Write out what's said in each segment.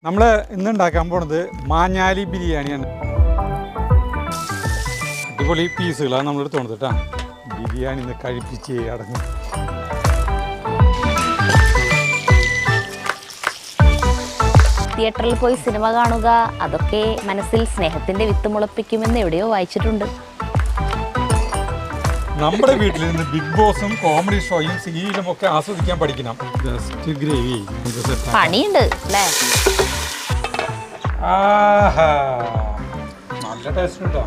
നമ്മൾ ഇന്ന് ഉണ്ടാക്കാൻ പോണത് മാഞ്ഞാലി ബിരിയാണിയാണ്. അടിപൊളി പീസുകളാണ് നമ്മൾ എടുത്തോണത് കേട്ടോ. ബിരിയാണി ഇന്ന് കഴിപ്പിച്ച് അടങ്ങും. തിയേറ്ററിൽ പോയി സിനിമ കാണുക, അതൊക്കെ മനസ്സിൽ സ്നേഹത്തിന്റെ വിത്ത് മുളപ്പിക്കുമെന്ന് എവിടെയോ വായിച്ചിട്ടുണ്ട്. നമ്മുടെ വീട്ടിൽ നിന്ന് ബിഗ് ബോസും കോമഡി ഷോയും സീരിയലും ഒക്കെ ആസ്വദിക്കാൻ പഠിക്കണം. ജസ്റ്റ് ഗ്രേവി പണിയുണ്ട് അല്ലേ? ആഹാ, നല്ല ടേസ്റ്റ് ഉണ്ടോ?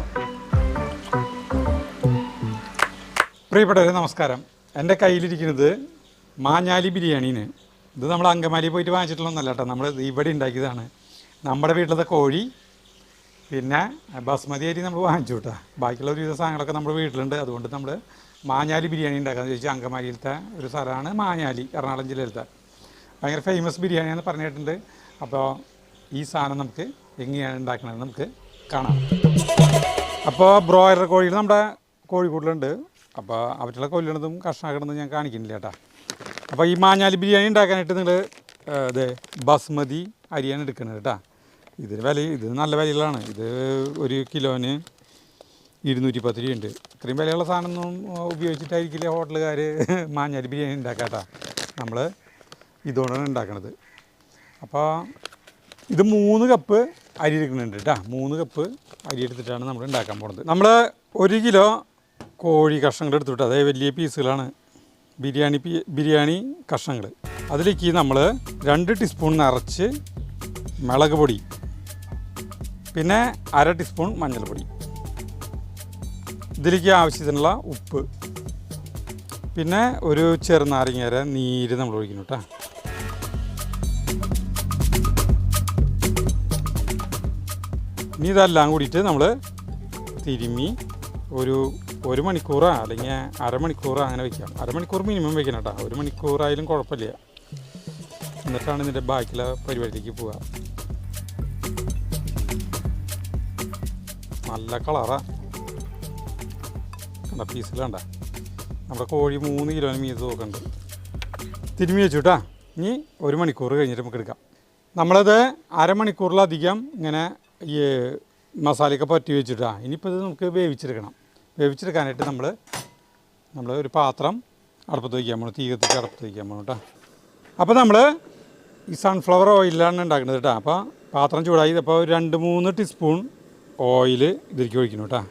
പ്രിയപ്പെട്ടവരെ നമസ്കാരം. എൻ്റെ കയ്യിലിരിക്കുന്നത് മാഞ്ഞാലി ബിരിയാണീന്. ഇത് നമ്മൾ അങ്കമാലി പോയിട്ട് വാങ്ങിച്ചിട്ടുള്ളതൊന്നല്ല കേട്ടോ, നമ്മൾ ഇവിടെ ഉണ്ടാക്കിയതാണ്. നമ്മുടെ വീട്ടിലത്തെ കോഴി, പിന്നെ ബസ്മതി അരി നമ്മൾ വാങ്ങിച്ചു കേട്ടോ. ബാക്കിയുള്ള ഒരുവിധ സാധനങ്ങളൊക്കെ നമ്മുടെ വീട്ടിലുണ്ട്. അതുകൊണ്ട് നമ്മൾ മാഞ്ഞാലി ബിരിയാണി ഉണ്ടാക്കാമെന്ന് ചോദിച്ചാൽ അങ്കമാലിയിലത്തെ ഒരു സ്ഥലമാണ് മാഞ്ഞാലി, എറണാകുളം ജില്ലയിലത്തെ. ഭയങ്കര ഫേമസ് ബിരിയാണിയാണെന്ന് പറഞ്ഞിട്ടുണ്ട്. അപ്പോൾ ഈ സാധനം നമുക്ക് എങ്ങനെയാണ് ഉണ്ടാക്കണത് നമുക്ക് കാണാം. അപ്പോൾ ബ്രോയിലർ കോഴികൾ നമ്മുടെ കോഴിക്കൂട്ടിലുണ്ട്. അപ്പോൾ അവറ്റുള്ള കൊല്ലണതും കഷ്ണാക്കണതും ഞാൻ കാണിക്കുന്നില്ല കേട്ടോ. അപ്പോൾ ഈ മാഞ്ഞാലി ബിരിയാണി ഉണ്ടാക്കാനായിട്ട് നിങ്ങൾ ബസ്മതി അരിയാണ് എടുക്കുന്നത് കേട്ടോ. ഇത് നല്ല വിലകളാണ്. ഇത് ഒരു കിലോന് 210 രൂപയുണ്ട്. ഇത്രയും വിലയുള്ള സാധനമൊന്നും ഉപയോഗിച്ചിട്ടായിരിക്കില്ല ഹോട്ടലുകാർ മാഞ്ഞാലി ബിരിയാണി ഉണ്ടാക്കാട്ടോ. നമ്മൾ ഇതുകൊണ്ടാണ് ഉണ്ടാക്കണത്. അപ്പോൾ ഇത് 3 കപ്പ് അരി എടുക്കുന്നുണ്ട് കേട്ടോ. 3 കപ്പ് അരി എടുത്തിട്ടാണ് നമ്മൾ ഉണ്ടാക്കാൻ പോകുന്നത്. നമ്മൾ 1 കിലോ കോഴി കഷ്ണങ്ങൾ എടുത്തിട്ട്, അതായത് വലിയ പീസുകളാണ് ബിരിയാണി കഷ്ണങ്ങൾ. അതിലേക്ക് നമ്മൾ 2 ടീസ്പൂൺ നിറച്ച് മുളക് പൊടി, പിന്നെ 1/2 ടീസ്പൂൺ മഞ്ഞൾപ്പൊടി, ഇതിലേക്ക് ആവശ്യത്തിനുള്ള ഉപ്പ്, പിന്നെ ഒരു ചെറുനാരങ്ങയുടെ നീര് നമ്മൾ ഒഴിക്കുന്നു കേട്ടോ. ഇനി ഇതെല്ലാം കൂടിയിട്ട് നമ്മൾ തിരുമ്മി ഒരു മണിക്കൂറോ അല്ലെങ്കിൽ അരമണിക്കൂറോ അങ്ങനെ വയ്ക്കാം. അരമണിക്കൂർ മിനിമം വയ്ക്കണം കേട്ടോ. 1 മണിക്കൂറായാലും കുഴപ്പമില്ല. എന്നിട്ടാണ് ഇതിൻ്റെ ബാക്കിയുള്ള പരിപാടിയിലേക്ക് പോവുക. നല്ല കളറാ കണ്ട, പീസിലാണ്ട. നമ്മുടെ കോഴി 3 കിലോന് മീത് നോക്കുന്നുണ്ട്. തിരുമ്മി വെച്ചു കേട്ടോ. ഇനി 1 മണിക്കൂർ കഴിഞ്ഞിട്ട് നമുക്ക് എടുക്കാം. നമ്മളത് അരമണിക്കൂറിലധികം ഇങ്ങനെ ഈ മസാലയൊക്കെ പറ്റി വെച്ചിട്ടാണ്. ഇനിയിപ്പോൾ ഇത് നമുക്ക് വേവിച്ചെടുക്കാനായിട്ട് നമ്മൾ ഒരു പാത്രം അടുപ്പത്ത് വയ്ക്കാൻ പോകണം. തീ കത്തിച്ച് അടുപ്പത്ത് വയ്ക്കാൻ പോകണം കേട്ടോ. അപ്പോൾ നമ്മൾ ഈ സൺഫ്ലവർ ഓയിലാണ് ഉണ്ടാക്കുന്നത് കേട്ടോ. അപ്പോൾ പാത്രം ചൂടായി. അപ്പോൾ 2-3 ടീസ്പൂൺ ഓയിൽ ഇതിലേക്ക് ഒഴിക്കണം കേട്ടോ.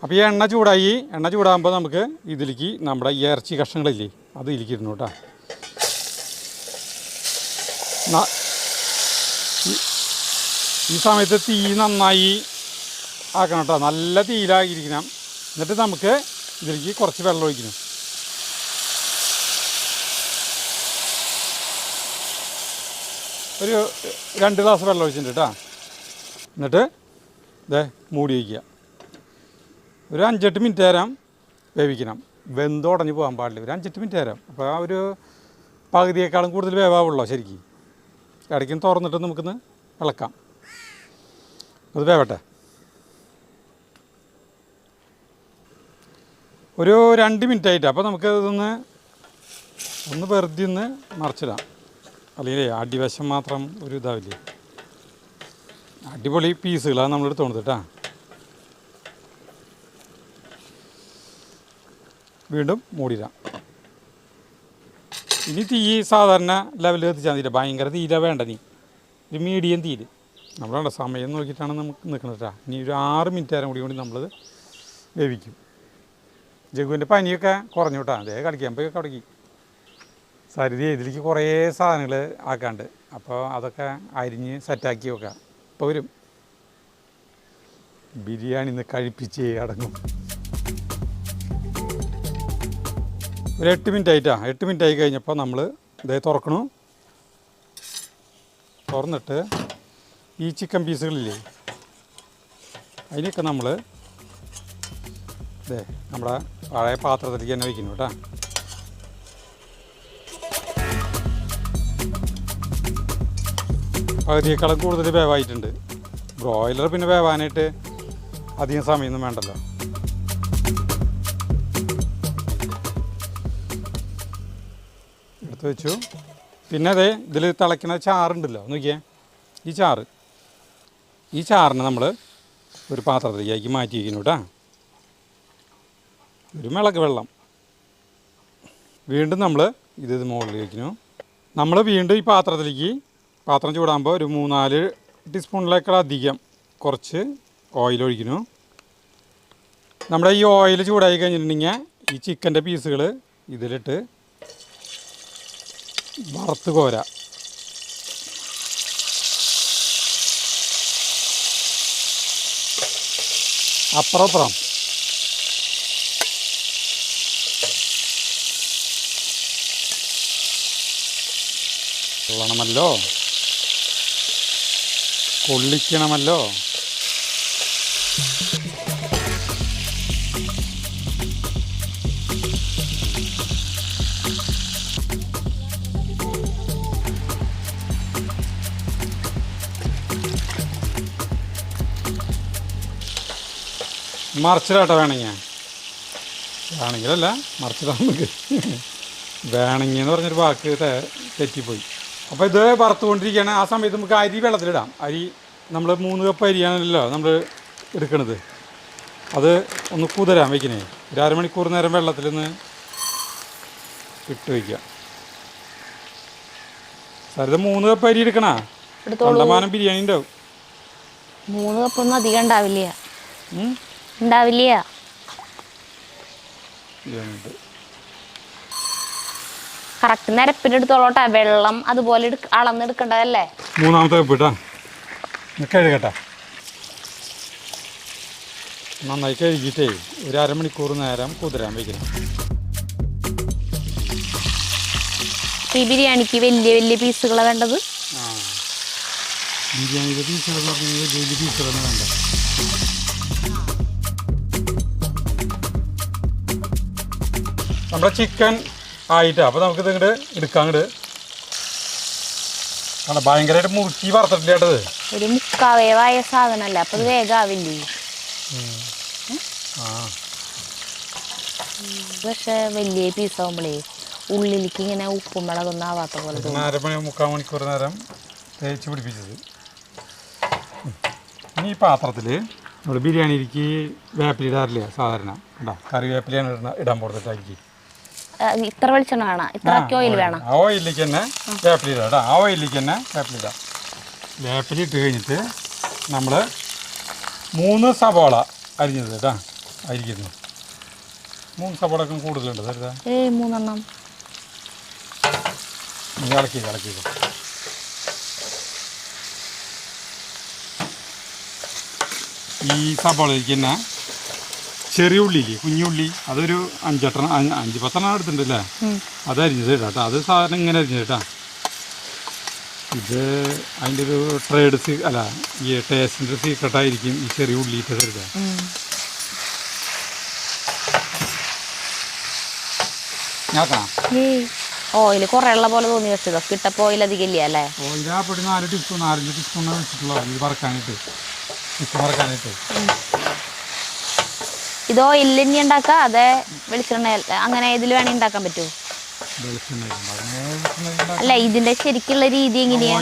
അപ്പോൾ ഈ എണ്ണ ചൂടാകുമ്പോൾ നമുക്ക് ഇതിലേക്ക് നമ്മുടെ ഈ ഇറച്ചി കഷ്ണങ്ങളില്ലേ അത് ഇതിലേക്ക് ഇടണം കേട്ടോ. ഈ സമയത്ത് തീ നന്നായി ആക്കണം കേട്ടോ. നല്ല തീയിലായിരിക്കണം. എന്നിട്ട് നമുക്ക് ഇതിലേക്ക് കുറച്ച് വെള്ളം ഒഴിക്കണം. ഒരു 2 ഗ്ലാസ് വെള്ളം ഒഴിച്ചിട്ടുണ്ട് കേട്ടോ. എന്നിട്ട് മൂടി വയ്ക്കുക. ഒരു 5-8 മിനിറ്റ് നേരം വേവിക്കണം. വെന്തുടഞ്ഞ് പോകാൻ പാടില്ല. ഒരു 5-8 മിനിറ്റ് നേരം. അപ്പോൾ ആ ഒരു പകുതിയേക്കാളും കൂടുതൽ വേവാവുള്ളൂ ശരിക്കും. ഇടയ്ക്കും തുറന്നിട്ട് നമുക്കിന്ന് ഇളക്കാം. അത് വേവട്ടെ. ഒരു 2 മിനിറ്റ് ആയിട്ട്. അപ്പോൾ നമുക്ക് ഇതൊന്ന് വെറുതെ മറിച്ചിടാം. അല്ലെങ്കിൽ അടിവശം മാത്രം ഒരു ഇതാവില്ലേ. അടിപൊളി പീസുകളാണ് നമ്മൾ എടുത്തോണത് കേട്ടോ. വീണ്ടും മൂടിടാം. ഇനി തീ സാധാരണ ലെവലിൽ എത്തിച്ചാൽ മതി. ഭയങ്കര തീര വേണ്ട. ഒരു മീഡിയം തീര്. നമ്മളാണ് സമയം നോക്കിയിട്ടാണ് നമുക്ക് നിൽക്കുന്നത് കേട്ടോ. ഇനി ഒരു 6 മിനിറ്റ് നേരം കൂടി നമ്മളത് വേവിക്കും. ജഗുവിൻ്റെ പനിയൊക്കെ കുറഞ്ഞു കേട്ടോ. അതേ കളിക്കാൻ പോയി കടക്കി സരിതി ഇതിലേക്ക് കുറേ സാധനങ്ങൾ ആക്കാണ്ട്. അപ്പോൾ അതൊക്കെ അരിഞ്ഞ് സെറ്റാക്കി വെക്കാം. ഇപ്പോൾ വരും. ബിരിയാണി ഇന്ന് കഴിപ്പിച്ച് അടങ്ങും. ഒരു 8 മിനിറ്റ് ആയിട്ടാ. 8 മിനിറ്റ് ആയി കഴിഞ്ഞപ്പോൾ നമ്മൾ ഇതേ തുറക്കണു. തുറന്നിട്ട് ഈ ചിക്കൻ പീസുകളില്ലേ അതിനൊക്കെ നമ്മൾ നമ്മുടെ പഴയ പാത്രത്തിലേക്ക് തന്നെ വയ്ക്കുന്നു കേട്ടോ. പകുതിയേക്കാളും കൂടുതൽ വേവായിട്ടുണ്ട്. ബ്രോയിലർ പിന്നെ വേവാനായിട്ട് അധികം സമയമൊന്നും വേണ്ടല്ലോ. എടുത്ത് വെച്ചു. പിന്നെ അതെ ഇതിൽ തിളയ്ക്കുന്ന ചാറുണ്ടല്ലോ നോക്കിയേ, ഈ ചാറിനെ നമ്മൾ ഒരു പാത്രത്തിലേക്ക് മാറ്റി വയ്ക്കുന്നു കേട്ടോ. ഒരു മിളക് വെള്ളം വീണ്ടും നമ്മൾ ഇത് മുകളിൽ വയ്ക്കുന്നു. നമ്മൾ വീണ്ടും ഈ പാത്രം ചൂടാകുമ്പോൾ ഒരു 3-4 ടീസ്പൂണിലേക്കാളധികം കുറച്ച് ഓയിൽ ഒഴിക്കുന്നു. നമ്മുടെ ഈ ഓയിൽ ചൂടായി കഴിഞ്ഞിട്ടുണ്ടെങ്കിൽ ഈ ചിക്കൻ്റെ പീസുകൾ ഇതിലിട്ട് വറുത്ത് കോരാ. അപ്പുറം കൊള്ളണമല്ലോ, കൊള്ളിക്കണമല്ലോ. മറിച്ചിടാട്ടോ വേണമെങ്കിലല്ല മറിച്ചിടാൻ നമുക്ക് വേണമെങ്കിൽ എന്ന് പറഞ്ഞൊരു വാക്ക് തെറ്റിപ്പോയി. അപ്പോൾ ഇത് വറുത്തുകൊണ്ടിരിക്കുകയാണ്. ആ സമയത്ത് നമുക്ക് അരി വെള്ളത്തിലിടാം. അരി നമ്മൾ 3 കപ്പ് അരിയാണല്ലോ നമ്മൾ എടുക്കണത്. അത് ഒന്ന് കുതിരാൻ വയ്ക്കണേ. ഒരു അരമണിക്കൂർ നേരം വെള്ളത്തിൽ നിന്ന് ഇട്ട് വയ്ക്കുക. സരിത 3 കപ്പ് അരി എടുക്കണ കണ്ടമാനം ബിരിയാണി ഉണ്ടാവും. 3 കപ്പൊന്നും അധികം ഉണ്ടാവില്ല. കറക്റ്റ് നിരപ്പിനെടുത്തോളോട്ടെ. വെള്ളം അതുപോലെ അളന്നെടുക്കേണ്ടതല്ലേ. 3ാമത്തെ കപ്പ് ഇട്ടാ കഴുകട്ടെ. നന്നായി കഴുകിയിട്ടേ ഒരു അരമണിക്കൂർ നേരം കുതിരാൻ വയ്ക്കണം. ഈ ബിരിയാണിക്ക് വലിയ പീസുകളാണ് വേണ്ടത്. ബിരിയാണിയുടെ പീസുകൾ വലിയ പീസുകളാണ് വേണ്ടത്. നമ്മുടെ ചിക്കൻ ആയിട്ട് അപ്പോൾ നമുക്കിത് ഇങ്ങോട്ട് എടുക്കാം. ഭയങ്കരമായിട്ട് മുറുക്കി വറുത്തിട്ടില്ല കേട്ടത്. ഒരു മുക്കാവേവായ സാധനമല്ല, അപ്പോൾ അത് വേഗാവില്ലേ. പക്ഷെ വലിയ പീസാവുമ്പോഴേ ഉള്ളിലേക്ക് ഇങ്ങനെ ഉപ്പും മുളകൊന്നും ആവാത്ത പോലെ തോന്നും. 3 മണിക്കൂർ നേരം തേച്ച് പിടിപ്പിച്ചത്. ഇനി ഈ പാത്രത്തിൽ നമ്മൾ ബിരിയാണിക്ക് വേപ്പില ഇടാറില്ല സാധാരണ. കറിവേപ്പിലാണ് ഇടാൻ കൊടുത്തിട്ടായിരിക്കും. ഇത്ര വെളിച്ചെണ്ണ വേണം, ഇത്ര ഓയിൽ വേണം. ആ ഓയിലേക്ക് തന്നെ വേപ്പില ഇടാം കേട്ടോ. ആ ഓയിലേക്ക് തന്നെ വേപ്പില ഇടാം. വേപ്പില ഇട്ട് കഴിഞ്ഞിട്ട് നമ്മൾ 3 സവാള അരിഞ്ഞത് കേട്ടോ അരിക്കുന്നു. 3 സവാളക്കും കൂടുതലുണ്ട് സരിത. 3 എണ്ണം. ഇളക്കി ഈ സവാളയ്ക്ക് തന്നെ ചെറിയ ഉള്ളിയില്ലേ, കുഞ്ഞുള്ളി, അതൊരു 5-10 എടുത്തിട്ടുണ്ടല്ലേ. അത് അരിഞ്ഞത് കേട്ടോ. അത് സാധാരണ ഇങ്ങനെ അരിഞ്ഞത് കേട്ടോ. ഇത് അതിൻ്റെ ഒരു ഈ ടേസ്റ്റിൻ്റെ സീക്രട്ടായിരിക്കും ഈ ചെറിയ ഉള്ളിയിട്ട് തരുക. ഓയിൽ കുറേ ഉള്ള പോലെ തോന്നി. പക്ഷേ ഇതൊക്കെ ഇട്ടപ്പോൾ ഓയിൽ അധികം ഇല്ല അല്ലേ. ഓയിലാപ്പൊടി 4 ടീസ്പൂൺ 4-5 ടീസ്പൂൺ വെച്ചിട്ടുള്ളൂ ഇത് വറക്കാനായിട്ട്, ചിക്കൻ വറക്കാനായിട്ട്. ഇത് ഓയിൽ തന്നെ ഉണ്ടാക്കാം, അതെ വെളിച്ചെണ്ണ അങ്ങനെ ഇതിൽ വേണമെങ്കിൽ ഉണ്ടാക്കാൻ പറ്റുമോ? അല്ല, ഇതിന്റെ ശരിക്കുള്ള രീതി എങ്ങനെയാ?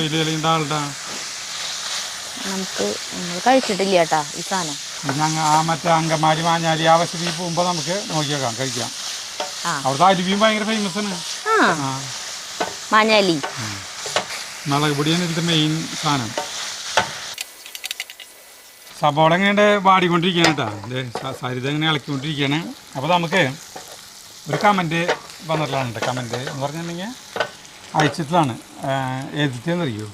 നമ്മൾ കഴിച്ചിട്ടില്ല കേട്ടാ ഈ സാധനം. മറ്റേ അങ്കമാലി മാഞ്ഞാലി ആവശ്യത്തിൽ പോകുമ്പോൾ നമുക്ക് നോക്കിയേക്കാം, കഴിക്കാം. അവിടുത്തെ അരുവിയും ഭയങ്കര ഫേമസ് ആണ്. മാഞ്ഞാലി മുളക് പൊടിയാണ് ഇതിന്റെ മെയിൻ സാധനം. സബോള എങ്ങനെ വാടിക്കൊണ്ടിരിക്കുകയാണ് കേട്ടോ. സരിത എങ്ങനെ ഇളക്കിക്കൊണ്ടിരിക്കുകയാണ്. അപ്പോൾ നമുക്ക് ഒരു കമൻറ്റ് വന്നിട്ടുള്ളതാണ് കേട്ടോ. കമൻറ്റ് എന്ന് പറഞ്ഞിട്ടുണ്ടെങ്കിൽ അയച്ചിട്ടുള്ളതാണ്. ഏതിട്ടെന്നറിയോ?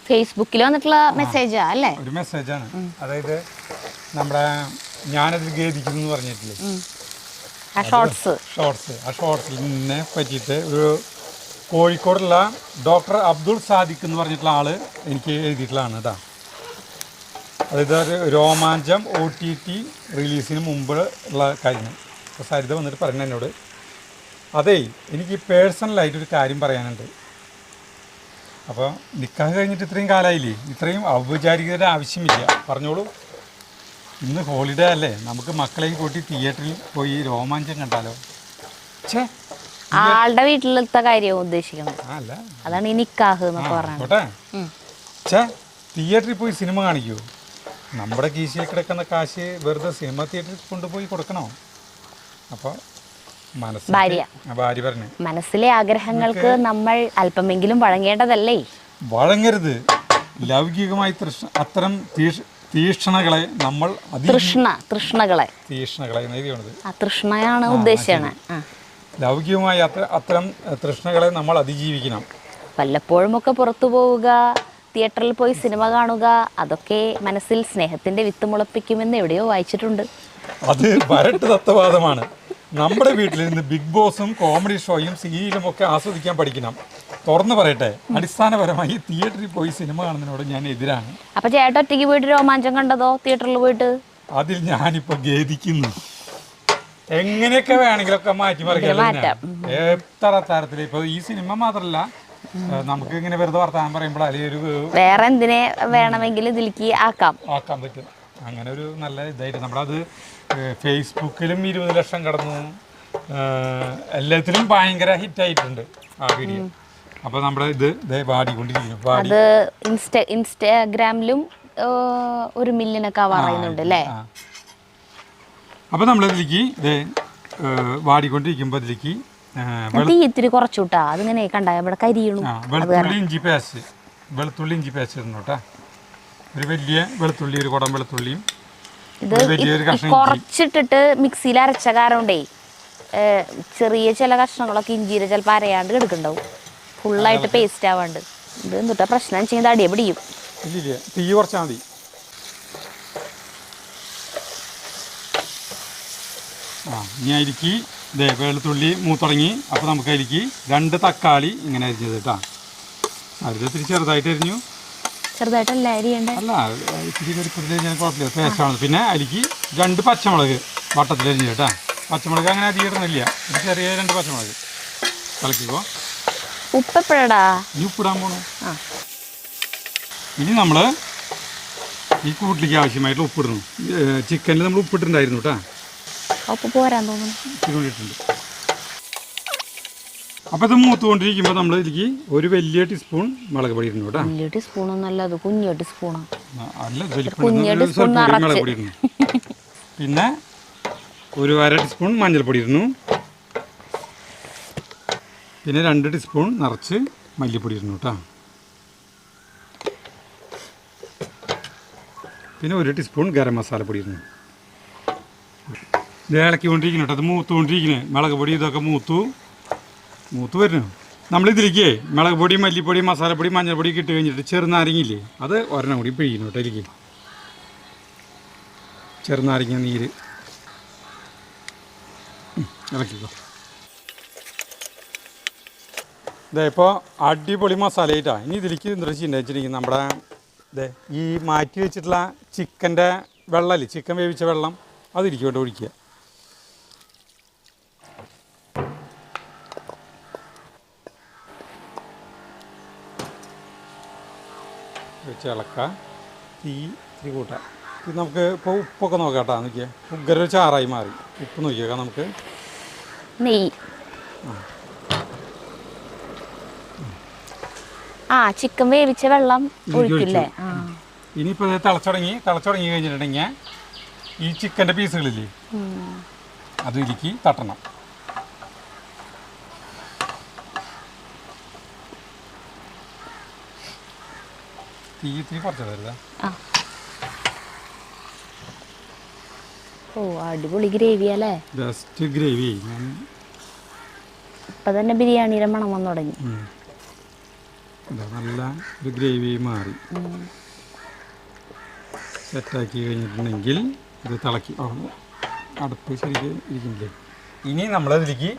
ഫേസ്ബുക്കിൽ വന്നിട്ടുള്ള മെസ്സേജാ അല്ലേ? ഒരു മെസ്സേജാണ്. അതായത് നമ്മുടെ ഞാനതിൽ ഖേദിക്കുന്നു എന്ന് പറഞ്ഞിട്ടില്ലേ, ആ ഷോർട്സിനെ പറ്റിയിട്ട് ഒരു കോഴിക്കോടുള്ള ഡോക്ടർ അബ്ദുൾ സാദിഖ് എന്ന് പറഞ്ഞിട്ടുള്ള ആൾ എനിക്ക് എഴുതിയിട്ടുള്ളതാണ് കേട്ടോ. അതായത് ഒരു രോമാഞ്ചം OTT റിലീസിന് മുമ്പ് ഉള്ള കാര്യം. അപ്പോൾ സരിത വന്നിട്ട് പറഞ്ഞു എന്നോട്, അതേ എനിക്ക് പേഴ്സണലായിട്ടൊരു കാര്യം പറയാനുണ്ട്. അപ്പോൾ നിക്കാഹ് കഴിഞ്ഞിട്ട് ഇത്രയും കാലമായില്ലേ, ഇത്രയും ഔപചാരികതയുടെ ആവശ്യമില്ല, പറഞ്ഞോളൂ. ഇന്ന് ഹോളിഡേ അല്ലേ, നമുക്ക് മക്കളെയും കൂട്ടി തിയേറ്ററിൽ പോയി രോമാഞ്ചം കണ്ടാലോ. ആളുടെ വീട്ടിലത്തെ കാര്യവും ഉദ്ദേശിക്കുന്നത്. അല്ല അതാണ് ഈ നിക്കാഹ് എന്നൊക്കെ പറഞ്ഞത്. ഛേ, തിയേറ്ററിൽ പോയി സിനിമ കാണിക്കൂ? നമ്മുടെ കീശയിൽ കിടക്കുന്ന കാശ് വെറുതെ സിനിമ തിയേറ്ററിൽ കൊണ്ടുപോയി കൊടുക്കണോ? അപ്പോൾ ഭാര്യ പറഞ്ഞു, മനസ്സിലെ ആഗ്രഹങ്ങൾക്ക് നമ്മൾ അല്പമെങ്കിലും വഴങ്ങേണ്ടതല്ലേ? വഴങ്ങരുത്. ലൗകികമായി അത്തരം തീഷ്ണകളെ നമ്മൾ തൃഷ്ണകളെ തൃഷ്ണയാണ് ഉദ്ദേശിച്ചത്. ലൗകികമായി അത്തരം തൃഷ്ണകളെ നമ്മൾ അതിജീവിക്കണം. വല്ലപ്പോഴും ഒക്കെ പുറത്തു പോവുക, തിയേറ്ററിൽ പോയി സിനിമ കാണുക, അതൊക്കെ മനസ്സിൽ സ്നേഹത്തിന്റെ വിത്ത് മുളപ്പിക്കുമെന്ന് എവിടെയോ വായിച്ചിട്ടുണ്ട്. അത് വരട്ട് തത്വവാദമാണ്. നമ്മുടെ വീട്ടിൽ നിന്ന് ബിഗ് ബോസും കോമഡി ഷോയും സീരിയലും ഒക്കെ ആസ്വദിക്കാൻ പഠിക്കണം. തുറന്നു പറയട്ടെ, അടിസ്ഥാനപരമായി തിയേറ്ററിൽ പോയി സിനിമ കാണുന്നതിനോട് ഞാൻ എതിരാണ്. അപ്പൊ ചേട്ടൻ ഒറ്റയ്ക്ക് പോയിട്ട് രോമാഞ്ചം കണ്ടതോ തിയേറ്ററിൽ പോയിട്ട്? അതിൽ ഞാനിപ്പോ ഖേദിക്കുന്നു. എങ്ങനെയൊക്കെ വേണമെങ്കിലൊക്കെ മാറ്റി മറിക്കാം. എത്ര തരത്തില് ഇപ്പൊ ഈ സിനിമ മാത്രല്ല, നമുക്ക് ഇങ്ങനെ വെറുതെ വർത്താനം പറയുമ്പോൾ അല്ലെങ്കിൽ ഒരു വേറെ എന്തിനെ വേണമെങ്കിലും ഇതിലേക്ക് ആക്കാൻ പറ്റും. അങ്ങനെ ഒരു നല്ല ഇതായിട്ട് നമ്മളത് ഫേസ്ബുക്കിലും 20 ലക്ഷം കടന്നു, എല്ലാത്തിലും ഭയങ്കര ഹിറ്റായിട്ടുണ്ട് ആ വീഡിയോ. അപ്പോൾ നമ്മുടെ ഇത് പാടിക്കൊണ്ടിരിക്കുന്നു. അത് ഇൻസ്റ്റാഗ്രാമിലും 1 മില്യണൊക്കെ പറയുന്നുണ്ട് അല്ലേ? അപ്പോൾ നമ്മളിതിലേക്ക് വാടിക്കൊണ്ടിരിക്കുമ്പോൾ ഇതിലേക്ക് ഇത്തിരി കുറച്ചുട്ടാ, അതിങ്ങനെ കണ്ടാ ഇവിടെ കരിയണു. വെളുത്തുള്ളി ഇഞ്ചി പേസ്റ്റ് ഇടുന്നു കേട്ടോ. ഒരു വലിയ വെളുത്തുള്ളി, ഒരു കുടം വെളുത്തുള്ളിയും ഇത് കുറച്ചിട്ടിട്ട് മിക്സിയിൽ അരച്ച കാരണ്ടേ ചെറിയ ചില കഷ്ണങ്ങളൊക്കെ ഇഞ്ചിയുടെ ചിലപ്പോൾ അരയാണ്ട് എടുക്കണ്ടാവും, ഫുള്ളായിട്ട് പേസ്റ്റ് ആവാണ്ട്. ഇത് എന്നിട്ടാ പ്രശ്നം ചെയ്യുന്നത് അടിയെ പിടിയും. തീ കുറച്ചാൽ മതി. ഇനി അതിലേക്ക് വെളുത്തുള്ളി മൂത്തുടങ്ങി. അപ്പോൾ നമുക്ക് അതിലേക്ക് 2 തക്കാളി ഇങ്ങനെ അരിഞ്ഞത് കേട്ടോ. ഇത്തിരി ചെറുതായിട്ട് അരിഞ്ഞു. ചെറുതായിട്ടല്ല അരിയണ്ട, അല്ല ഇത്തിരി കുഴപ്പമില്ല, പേസ്റ്റാണ്. പിന്നെ അതിലേക്ക് 2 പച്ചമുളക് വട്ടത്തിൽ അരിഞ്ഞു കേട്ടോ. പച്ചമുളക് അങ്ങനെ അധികം ഇടുന്നില്ല, ഒരു ചെറിയ 2 പച്ചമുളക് കളിക്കോ. ഉപ്പെപ്പോഴാ ഇനി ഉപ്പിടാൻ പോണു. ഇനി നമ്മൾ ഈ കൂട്ടിലേക്ക് ആവശ്യമായിട്ട് ഉപ്പിടുന്നു. ചിക്കനിൽ നമ്മൾ ഉപ്പിട്ടുണ്ടായിരുന്നു കേട്ടോ. ഉപ്പ് പോരാൻ തോന്നുന്നു. ഇട്ടിട്ടുണ്ട്. അപ്പോൾ ഇത് മൂത്തുകൊണ്ടിരിക്കുമ്പോൾ നമ്മൾ ഇതിലേക്ക് ഒരു വലിയ ടീസ്പൂൺ മുളക് പൊടി ഇടുന്നു കേട്ടോ. വലിയ ടീസ്പൂണൊന്നല്ല, അത് കുഞ്ഞു ടീസ്പൂണാണ്. മുളക് പൊടി ഇടുന്നു. പിന്നെ ഒരു 1/2 ടീസ്പൂൺ മഞ്ഞൾപ്പൊടി ഇടുന്നു. പിന്നെ 2 ടീസ്പൂൺ നിറച്ച് മല്ലിപ്പൊടി ഇടുന്നു കേട്ടോ. പിന്നെ 1 ടീസ്പൂൺ ഗരം മസാല പൊടി ഇടുന്നു. ഇത് ഇളക്കിക്കൊണ്ടിരിക്കുന്നു കേട്ടോ. അത് മൂത്തുകൊണ്ടിരിക്കുന്നത്, മുളക് പൊടി ഇതൊക്കെ മൂത്ത് വരുന്നു. നമ്മളിതിലേക്ക് മുളക് പൊടി, മല്ലിപ്പൊടി, മസാലപ്പൊടി, മഞ്ഞൾപ്പൊടി ഇട്ട് കഴിഞ്ഞിട്ട് ചെറുനാരങ്ങയില്ലേ, അത് ഒരെണ്ണം കൂടി പിഴിയുന്നു കേട്ടോ. ഇതിലേക്ക് ചെറുനാരങ്ങ നീര് ഇളക്കിക്കോ. ഇപ്പോൾ അടിപൊളി മസാലയായിട്ടാണ്. ഇനി ഇതിലേക്ക് എന്താ വെച്ചിട്ടുണ്ടെങ്കിൽ നമ്മുടെ ഈ മാറ്റി വെച്ചിട്ടുള്ള ചിക്കൻ്റെ വെള്ളമല്ലേ, ചിക്കൻ വേവിച്ച വെള്ളം, അതിലേക്ക് കൊണ്ട് ഒഴിക്കുക. വെച്ച് ഇളക്കുക. തീ കൂട്ടാം. ഇത് നമുക്ക് ഇപ്പോൾ ഉപ്പൊക്കെ നോക്കാം കേട്ടോ. നോക്കിയാൽ ഉഗ്ര ഒരു ചാറായി മാറി. ഉപ്പ് നോക്കിയേക്കാം നമുക്ക്. നെയ്യ് ചിക്കൻ വേവിച്ച വെള്ളം ഒഴിക്കില്ലേ. ഇനിയിപ്പോൾ തിളച്ചുടങ്ങി കഴിഞ്ഞിട്ടുണ്ടെങ്കിൽ ഈ ചിക്കൻ്റെ പീസുകളില്ലേ, അത് ഇതിലേക്ക് തട്ടണം. തീ കുറച്ച് തരുതാ. ഓ അടിപൊളി ഗ്രേവി അല്ലേ. Just gravy. ഇപ്പം തന്നെ ബിരിയാണിയുടെ മണം വന്നു തുടങ്ങി. നല്ല ഒരു ഗ്രേവി മാറി. സെറ്റാക്കി കഴിഞ്ഞിട്ടുണ്ടെങ്കിൽ ഇത് തിളക്കി അടുപ്പ് ശരിക്കും ഇരിക്കുന്നില്ലേ. ഇനി നമ്മളതിലേക്ക്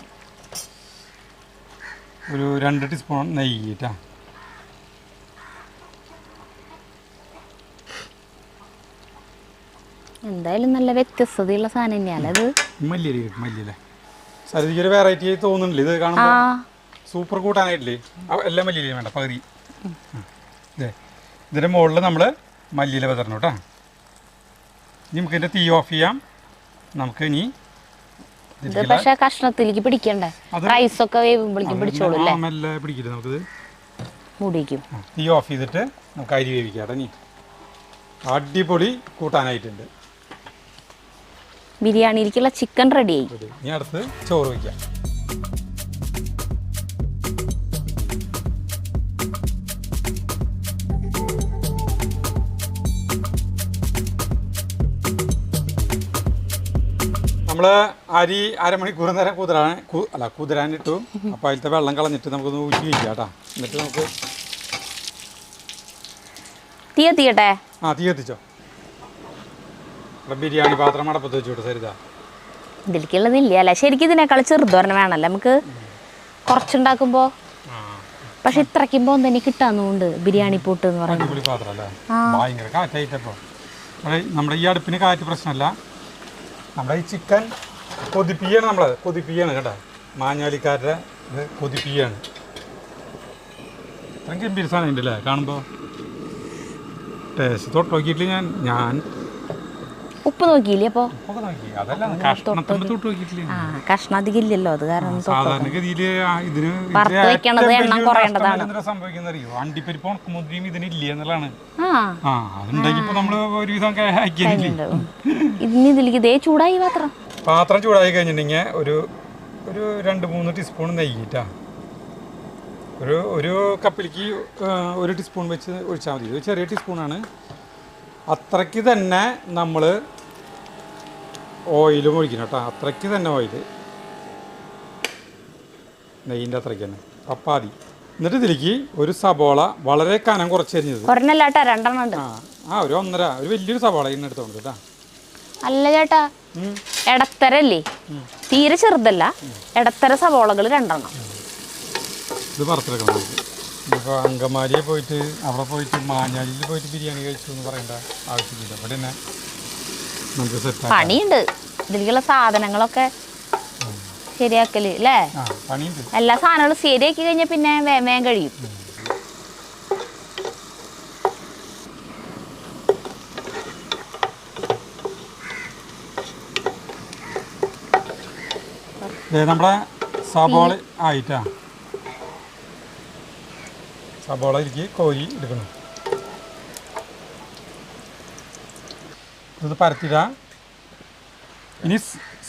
ഒരു 2 ടീസ്പൂൺ നെയ്യ് കേട്ടോ. എന്തായാലും നല്ല വ്യത്യസ്തതയുള്ള സാധനം തന്നെയല്ലേ അത്. മല്ലിയല്ലേ സരിക്ക് ഒരു വെറൈറ്റി ആയി തോന്നുന്നില്ല ഇത് കാണുമ്പോൾ. സൂപ്പർ കൂട്ടാനായിട്ടില്ലേ. എല്ലാം മല്ലിയില വേണ്ട, പകുതി. ഇതിൻ്റെ മുകളിൽ നമ്മൾ മല്ലിയില വിതരണം കേട്ടോ. ഇനി നമുക്കിതിൻ്റെ തീ ഓഫ് ചെയ്യാം. നമുക്ക് ഇനി ഇത് പക്ഷെ കഷ്ണത്തിലേക്ക് പിടിക്കണ്ടേ, റൈസൊക്കെ വേവുമ്പോഴേക്കും പിടിച്ചോളൂ അല്ലേ? മെല്ലെ പിടിക്കില്ല, നമുക്കിത് മൂടിക്കും. തീ ഓഫ് ചെയ്തിട്ട് നമുക്ക് അരി വേവിക്കാം. ഇനി അടിപൊളി കൂട്ടാനായിട്ടുണ്ട്. ബിരിയാണിയിലേക്കുള്ള ചിക്കൻ റെഡിയായി. ഇനി അടുത്ത് ചോറ് വയ്ക്കാം. നമ്മൾ അരി അരമണിക്കൂർ നേരം കുതിരാനിട്ടു. അപ്പോൾ അതിലത്തെ വെള്ളം കളഞ്ഞിട്ട് നമുക്കൊന്ന് ഊറ്റി വയ്ക്കാം കേട്ടോ. എന്നിട്ട് നമുക്ക് തീ എത്തിക്കട്ടെ. തീ എത്തിച്ചോ. ബിരിയാണി പാത്രം അടപ്പത്ത് വെച്ചോട്ടെ സരിത. ഇതിലേക്കുള്ളതില്ല അല്ലേ? ശരിക്കും ഇതിനേക്കാൾ ചെറുതോരണം വേണമല്ലോ നമുക്ക് കുറച്ചുണ്ടാക്കുമ്പോൾ. പക്ഷെ ഇത്രയ്ക്കുമ്പോൾ തന്നെ കിട്ടാന്നുണ്ട് ബിരിയാണി പൂട്ട് എന്ന് പറയുന്നത്. അടിപൊളി പാത്രം അല്ലേ? ഭയങ്കര കാറ്റായിട്ടപ്പോൾ. നമ്മുടെ ഈ അടുപ്പിന് കാറ്റ് പ്രശ്നമല്ല. നമ്മുടെ ഈ ചിക്കൻ കൊതിപ്പിയാണ്, കൊതിപ്പിയാണ് കേട്ടോ. മാഞ്ഞാലിക്കാരുടെ ഇത് കൊതിപ്പിയാണ്. ഇത്രയും ഗംഭീര സാധനം ഉണ്ടല്ലേ കാണുമ്പോൾ. ടേസ്റ്റ് തൊട്ട് നോക്കിയിട്ടില്ല ഞാൻ. ഉപ്പ് നോക്കിയില്ലേ? അപ്പോൾ കഷ്ണം അധികം ഇല്ലല്ലോ, അത് കാരണം സാധാരണഗതിയിൽ ഇതിന് സംഭവിക്കുന്ന അറിയോ, അണ്ടിപ്പരിപ്പ് ഉണക്കുമ്പോഴേക്കും ഇതിനില്ല എന്നുള്ളതാണ്. അതുണ്ടെങ്കിൽ ഇപ്പൊ നമ്മള് ഒരുവിധം ഇതേ ചൂടായി പാത്രം ചൂടായി കഴിഞ്ഞിട്ടുണ്ടെങ്കിൽ ഒരു 2-3 ടീസ്പൂൺ നെയ്യിട്ടാ. ഒരു കപ്പിലേക്ക് 1 ടീസ്പൂൺ വെച്ച് ഒഴിച്ചാൽ മതി. ഇത് ചെറിയ ടീസ്പൂണാണ്. അത്രയ്ക്ക് തന്നെ നമ്മൾ ഓയിലും ഒഴിക്കണം കേട്ടോ. അത്രയ്ക്ക് തന്നെ ഓയിൽ, നെയ്യിൻ്റെ അത്രയ്ക്ക് തന്നെ പപ്പാതി. എന്നിട്ട് ഇതിലേക്ക് ഒരു സബോള വളരെ കനം കുറച്ചരിഞ്ഞത്. ഒരു 1.5 ഒരു വലിയൊരു സബോള ഇന്ന് എടുത്തോണ്ട് കേട്ടോ. അല്ല ചേട്ടാ, ഇടത്തരല്ലേ, തീരെ ചെറുതല്ല, ഇടത്തര സബോളകൾ 2. ഇത് വറുത്തെടുക്കണം നമുക്ക്. ഇപ്പോൾ അങ്കമാലിയിൽ പോയിട്ട് അവിടെ പോയിട്ട് മാഞ്ഞാലിയിൽ പോയിട്ട് ബിരിയാണി കഴിച്ചു എന്ന് പറയേണ്ട ആവശ്യമില്ല. ഇവിടെ തന്നെ നമുക്ക് സെറ്റ് പണിയുണ്ട്. ഇതിലേക്കുള്ള സാധനങ്ങളൊക്കെ ശരിയാക്കല് അല്ലേ? പണിയുണ്ട്. എല്ലാ സാധനങ്ങളും ശരിയാക്കി കഴിഞ്ഞാൽ പിന്നെ വേഗം കഴിയും. നമ്മുടെ സബോള ആയിട്ടാ. സബോള ഇതിലേക്ക് കോരി എടുക്കണം. ഇത് പരത്തിടാ. ഇനി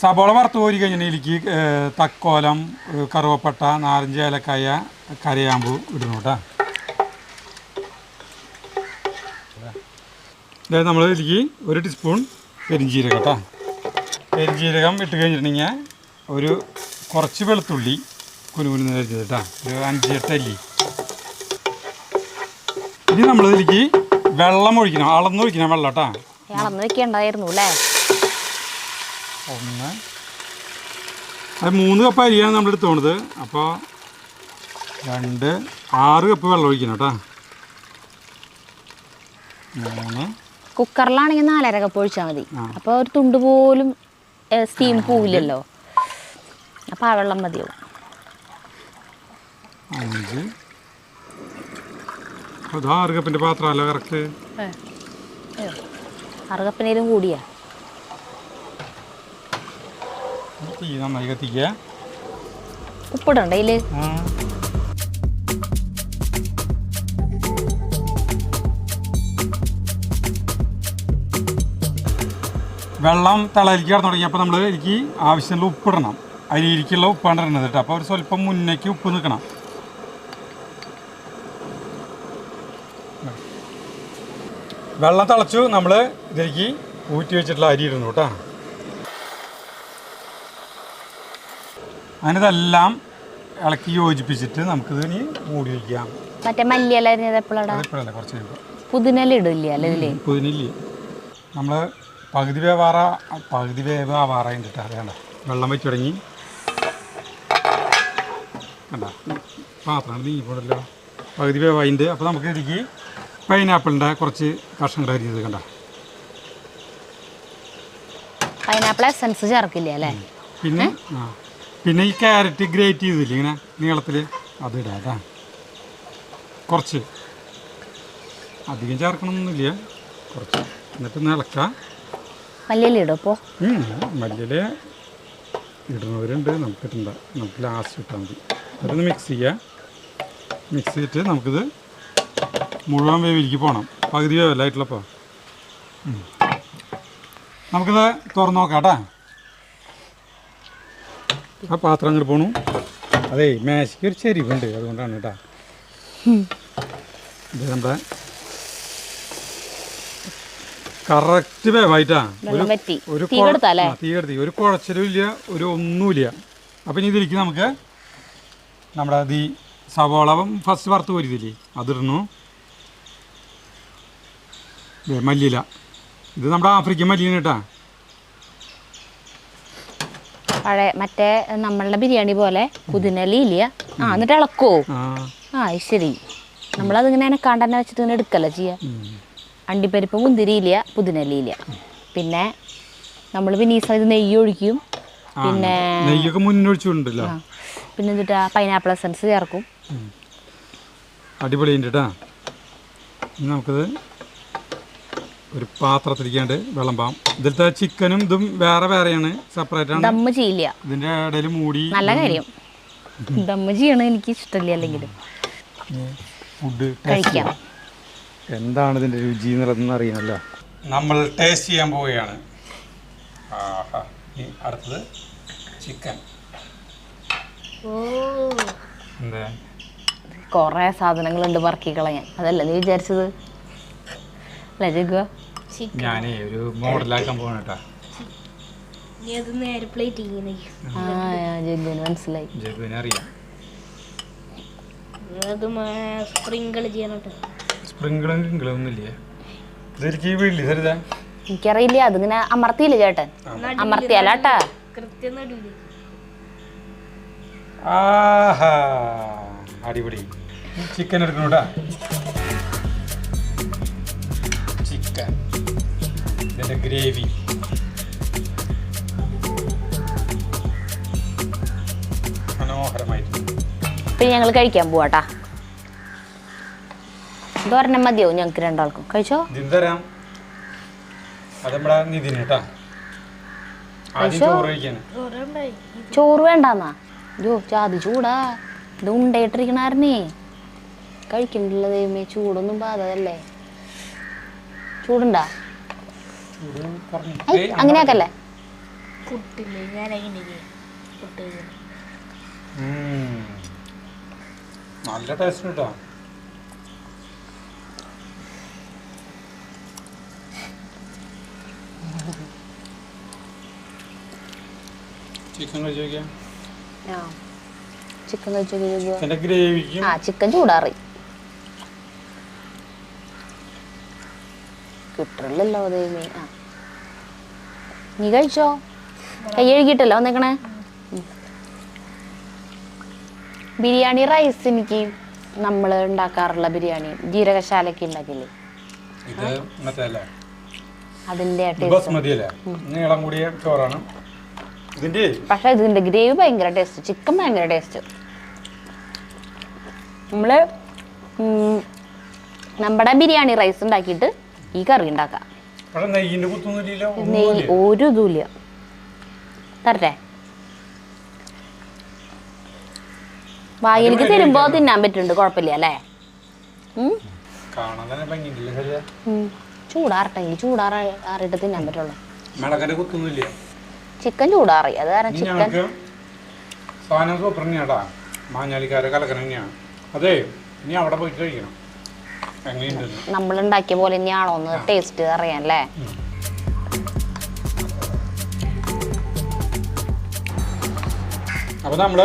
സബോള വറുത്ത് കോരി കഴിഞ്ഞിട്ടുണ്ടെങ്കിൽ തക്കോലം, കറുവപ്പട്ട, നാരഞ്ച് ഏലക്കായ, കരയാമ്പൂ ഇടണം കേട്ടോ. അതായത് നമ്മൾ ഇതിലേക്ക് 1 ടീസ്പൂൺ പെരിഞ്ചീരകം കേട്ടോ. പെരിഞ്ചീരകം ഇട്ട് കഴിഞ്ഞിട്ടുണ്ടെങ്കിൽ കുറച്ച് വെളുത്തുള്ളി കുനുകുന്ന് അരിഞ്ഞത് കേട്ടോ. ഒരു 5-8 അല്ലി. ഇനി നമ്മളിതിലേക്ക് വെള്ളം ഒഴിക്കണം, അളന്നൊഴിക്കണം വെള്ളം കേട്ടോ. അളന്ന് വെക്കണ്ടായിരുന്നു അല്ലേ? 3 കപ്പ് അരിയാണ് നമ്മൾ എടുത്തോണത്. അപ്പോൾ 6 കപ്പ് വെള്ളം ഒഴിക്കണം കേട്ടോ. 3. കുക്കറിലാണെങ്കിൽ 4.5 കപ്പ് ഒഴിച്ചാൽ മതി. അപ്പോൾ ഒരു തുണ്ട് പോലും സ്റ്റീം പോവില്ലല്ലോ. അപ്പോൾ ആ വെള്ളം മതിയാവും. 5. അത് 6 കപ്പിൻ്റെ പാത്രമല്ല കറക്റ്റ്. 6 കപ്പിനേലും കൂടിയാ. തീ നന്നായി കത്തിക്കുക. ഉപ്പിടണ്ട ഇതില്. വെള്ളം തിളയിലേക്ക് കടന്നു തുടങ്ങിയപ്പോൾ നമ്മൾ എനിക്ക് ആവശ്യമുള്ള ഉപ്പിടണം. അരിയിലേക്കുള്ള ഉപ്പാണ് ഇടുന്നത് കേട്ടോ. അപ്പോൾ ഒരു സ്വല്പം മുന്നേക്ക് ഉപ്പ് നിൽക്കണം. വെള്ളം തിളച്ചു. നമ്മൾ ഇതിലേക്ക് ഊറ്റി വെച്ചിട്ടുള്ള അരി ഇടുന്നു കേട്ടോ. അതിനിതെല്ലാം ഇളക്കി യോജിപ്പിച്ചിട്ട് നമുക്കിത് ഇനി മൂടി വയ്ക്കാം. മറ്റേ മല്ലിയില എപ്പോഴല്ല കുറച്ച് കഴിയുമ്പോൾ പുതിനയില ഇടില്ല അല്ലേ ഇതില്? പുതിനയില്ല. നമ്മൾ പകുതി വേവ് ആവാറായിട്ട് കേട്ടോ. അറിയാണ്ട വെള്ളം വെച്ച് തുടങ്ങി കണ്ട പാത്രം നീങ്ങിപ്പോണ്ടല്ലോ. പകുതി വേവായിട്ടുണ്ട്. അപ്പോൾ നമുക്ക് ഇതിലേക്ക് പൈനാപ്പിളിൻ്റെ കുറച്ച് കഷ്ണങ്ങൾ അരിഞ്ഞത് കണ്ട. പൈനാപ്പിൾ എസൻസ് ചേർക്കില്ല അല്ലേ? പിന്നെ ഈ ക്യാരറ്റ് ഗ്രേറ്റ് ചെയ്തില്ലേ ഇങ്ങനെ നീളത്തിൽ, അത് ഇടാം കേട്ടോ. കുറച്ച് അധികം ചേർക്കണമെന്നൊന്നുമില്ല, കുറച്ച്. എന്നിട്ട് ഇളക്കാം. മല്ലിയില ഇടും അപ്പോൾ? മല്ലിയില ഇടുന്നവരുണ്ട്, നമുക്ക് ഇടണ്ട. നമുക്ക് ലാസ്റ്റ് ഇട്ടാൽ മതി. അതൊന്ന് മിക്സ് ചെയ്യുക. മിക്സ് ചെയ്തിട്ട് നമുക്കിത് മുഴുവൻ വേവിലേക്ക് പോകണം. പകുതി വേവല്ലായിട്ടുള്ളപ്പോൾ നമുക്കിത് തുറന്ന് നോക്കാം കേട്ടോ. ആ പാത്രം അങ്ങോട്ട് പോണു. അതേ മേശയ്ക്ക് ഒരു ചെരിവുണ്ട്, അതുകൊണ്ടാണ് കേട്ടോ. ഇത് നമ്മുടെ കറക്റ്റ് വേവായിട്ടാ. തീ കെടുത്തി, ഒരു കുഴച്ചിലും ഇല്ല, ഒരു ഒന്നുമില്ല. അപ്പം ഇനി ഇതിലേക്ക് നമുക്ക് നമ്മുടെ ഈ സവോള ഫസ്റ്റ് വറുത്ത് പോരിതില്ലേ അതിടണു. മല്ലിയില, ഇത് നമ്മുടെ ആഫ്രിക്കൻ മല്ലിയാണ് കേട്ടാ. പഴയ മറ്റേ നമ്മളുടെ ബിരിയാണി പോലെ പുതിനലി ഇല്ല. എന്നിട്ട് ഇളക്കോ? ശരി. നമ്മളതിങ്ങനെ എനക്കാണ്ട് തന്നെ വെച്ചിട്ട് ഇങ്ങനെ എടുക്കല്ലോ ചെയ്യാ. അണ്ടിപ്പരിപ്പ് മുന്തിരിയില്ല, പുതിനലിയില്ല. പിന്നെ നമ്മൾ പിന്നെ ഈ സമയത്ത് നെയ്യ് ഒഴിക്കും. പിന്നെ നെയ്യൊക്കെ മുന്നൊഴിച്ചുണ്ടല്ലോ. പിന്നെ എന്നിട്ടാ പൈനാപ്പിൾ എസൻസ് ചേർക്കും. അടിപൊളി ഉണ്ട് കേട്ടാ. നമുക്കത് ഒരു പാത്രത്തിരിക്കാണ്ട് വിളമ്പാം. ഇതിലത്തെ ചിക്കനും ഇതും വേറെ വേറെയാണ്, സെപ്പറേറ്റ് ആണ്. ദമ്മ് ചെയ്യില്ല, ഇതിന്റെ ഇടയിൽ മൂടി. നല്ല കാര്യം. ദമ്മ് ചെയ്യണ എനിക്ക് ഇഷ്ടമില്ല. അല്ലെങ്കിലും ഫുഡ് കഴിക്കാം. എന്താണ് ഇതിന്റെ രുചി എന്നുള്ളതെന്ന് അറിയണല്ലോ. നമ്മൾ ടേസ്റ്റ് ചെയ്യാൻ പോവുകയാണ്. അടുത്തത് ചിക്കൻ. എന്താ കൊറേ സാധനങ്ങളുണ്ട് പറക്കി കളയാൻ. അതല്ല നീ വിചാരിച്ചത്? അല്ലേ ജഗ്ഗു? ഞാനേ ഒരു മോഡലാക്കാൻ പോകണ കേട്ടാ. ജഗ്ഗുവിന് മനസ്സിലായി. ജഗ്ഗുവിനെ അറിയാം. സ്പ്രിങ്കിളൊന്നുമില്ലേ എനിക്കറിയില്ല. അതിങ്ങനെ അമർത്തിയില്ല ചേട്ടൻ. അമർത്തിയാലാട്ടാ. അടിപൊളി. ചിക്കൻ എടുക്കണോട്ടാ. ചിക്കൻ, ഇതിന്റെ ഗ്രേവി. മനോഹരമായിട്ട്. പിന്നെ ഞങ്ങൾ കഴിക്കാൻ പോവാട്ടാ. ഇതൊരെണ്ണം മതിയാവും ഞങ്ങൾക്ക് രണ്ടാൾക്കും. കഴിച്ചോ? തരാം. അത് നമ്മുടെ നിതിന് കേട്ടാ. ചോറ് വേണ്ടാന്നാ? ജാതി ചൂടാ. ഇത് ഉണ്ടയിട്ടിരിക്കണായിരുന്നേ. കഴിക്കണ്ടില്ല ദൈവമേ. ചൂടൊന്നും ബാധകല്ലേ. ചൂടുണ്ടാ? അങ്ങനെയാക്കല്ലേ. നല്ല ടേസ്റ്റ് കേട്ടോ. ചിക്കൻ കഴിച്ചു നോക്കിയാ. ചിക്കൻ കഴിച്ചു നോക്കിയ ഗ്രേവിക്ക്. ചിക്കൻ ചൂടാറി കിട്ടില്ലല്ലോ ദൈവമേ. നീ കഴിച്ചോ? കൈ കഴുകിയിട്ടല്ലോ വന്നേക്കണേ. ബിരിയാണി റൈസ് എനിക്ക് നമ്മൾ ഉണ്ടാക്കാറുള്ള ബിരിയാണി ജീരകശാലയ്ക്ക് ഉണ്ടാക്കില്ലേ, അതിന്റെ ചോറാണ്. പക്ഷെ ഇതിന്റെ ഗ്രേവി ഭയങ്കര ടേസ്റ്റ്, ചിക്കൻ ഭയങ്കര ടേസ്റ്റ്. നമ്മള് നമ്മുടെ ബിരിയാണി റൈസ് ഉണ്ടാക്കിയിട്ട് ഈ കറി ഉണ്ടാക്കാം. നെയ്യ് ഒരു ഇതുമില്ല. തരട്ടെ? വായിലേക്ക് തരുമ്പോ തിന്നാൻ പറ്റുന്നുണ്ട്, കുഴപ്പമില്ല അല്ലേ? ചൂടാറട്ടെങ്കിൽ ചൂടാറിയിട്ട് തിന്നാൻ പറ്റുള്ളൂ. ചിക്കൻ ചൂടാറി, അത് കാരണം ചിക്കൻ നമ്മളുണ്ടാക്കിയ പോലെ തന്നെയാണോ ഒന്ന് ടേസ്റ്റ് അറിയാൻ അല്ലേ? അപ്പോൾ നമ്മൾ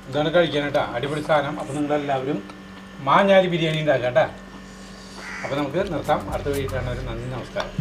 ഇതാണ് കഴിക്കാനായിട്ടാ, അടിപൊളി സാധനം. അപ്പോൾ നിങ്ങളെല്ലാവരും മാഞ്ഞാലി ബിരിയാണി ഉണ്ടാക്കാം കേട്ടോ. അപ്പോൾ നമുക്ക് നിർത്താം. അടുത്ത വീട്ടിലാണ്. ഒരു നന്ദി, നമസ്കാരം.